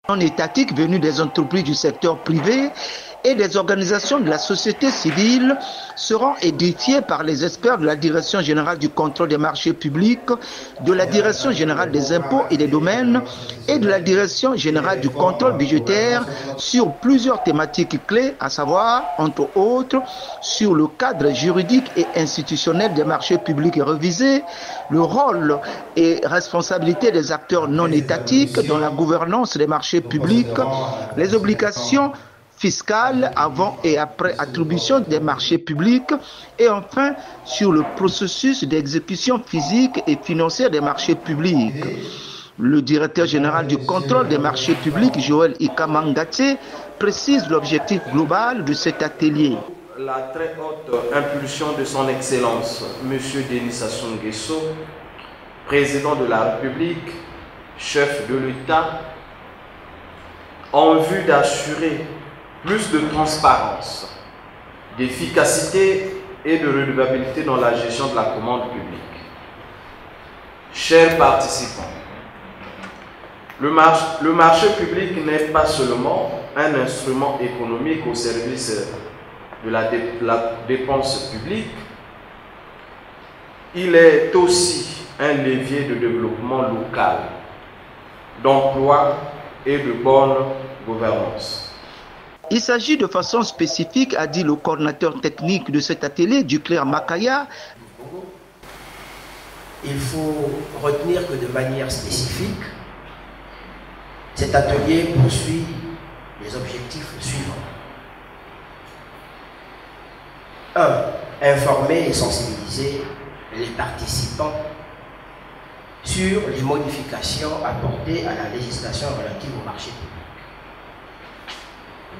non étatiques venus des entreprises du secteur privé et des organisations de la société civile seront édifiés par les experts de la Direction générale du contrôle des marchés publics, de la Direction générale des impôts et des domaines et de la Direction générale du contrôle budgétaire sur plusieurs thématiques clés, à savoir, entre autres, sur le cadre juridique et institutionnel des marchés publics révisés, le rôle et responsabilité des acteurs non étatiques dans la gouvernance des marchés publics, les obligations fiscale avant et après attribution des marchés publics et enfin sur le processus d'exécution physique et financière des marchés publics. Le directeur général du contrôle des marchés publics, Joël Ikamangate, précise l'objectif global de cet atelier. La très haute impulsion de son Excellence, M. Denis Sassou Nguesso, président de la République, chef de l'État, en vue d'assurer plus de transparence, d'efficacité et de redevabilité dans la gestion de la commande publique. Chers participants, le marché public n'est pas seulement un instrument économique au service de la dépense publique, il est aussi un levier de développement local, d'emploi et de bonne gouvernance. Il s'agit de façon spécifique, a dit le coordinateur technique de cet atelier, Duclerc Makaya. Il faut retenir que de manière spécifique, cet atelier poursuit les objectifs suivants. 1. Informer et sensibiliser les participants sur les modifications apportées à la législation relative au marché public.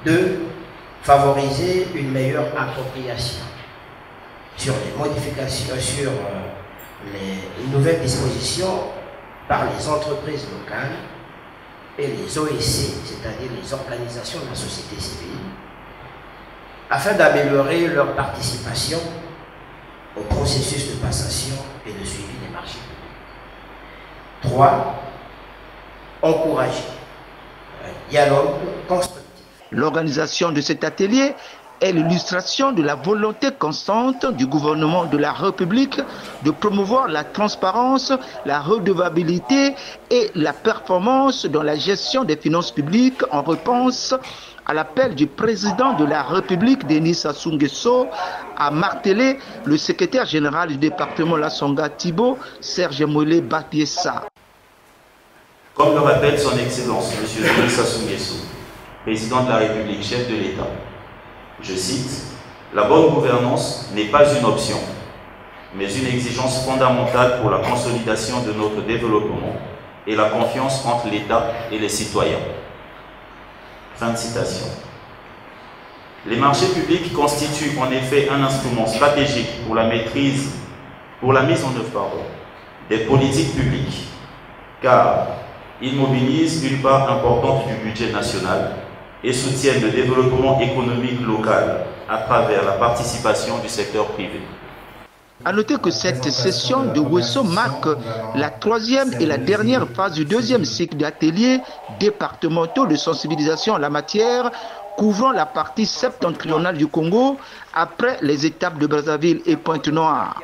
2. Favoriser une meilleure appropriation sur les modifications, sur les nouvelles dispositions par les entreprises locales et les OEC, c'est-à-dire les organisations de la société civile, afin d'améliorer leur participation au processus de passation et de suivi des marchés publics. 3. Encourager un dialogue constructif. L'organisation de cet atelier est l'illustration de la volonté constante du gouvernement de la République de promouvoir la transparence, la redevabilité et la performance dans la gestion des finances publiques en réponse à l'appel du président de la République, Denis Sassou Nguesso, a martelé le secrétaire général du département Lassonga Thibault, Serge Moulé Batiessa. Comme le rappelle son Excellence, M. Denis Sassou Nguesso, président de la République, chef de l'État, je cite, « La bonne gouvernance n'est pas une option, mais une exigence fondamentale pour la consolidation de notre développement et la confiance entre l'État et les citoyens. » Fin de citation. Les marchés publics constituent en effet un instrument stratégique pour la mise en œuvre des politiques publiques, car ils mobilisent une part importante du budget national et soutiennent le développement économique local à travers la participation du secteur privé. A noter que cette session de Wesso marque la troisième et la dernière phase du deuxième cycle d'ateliers départementaux de sensibilisation en la matière, couvrant la partie septentrionale du Congo après les étapes de Brazzaville et Pointe-Noire.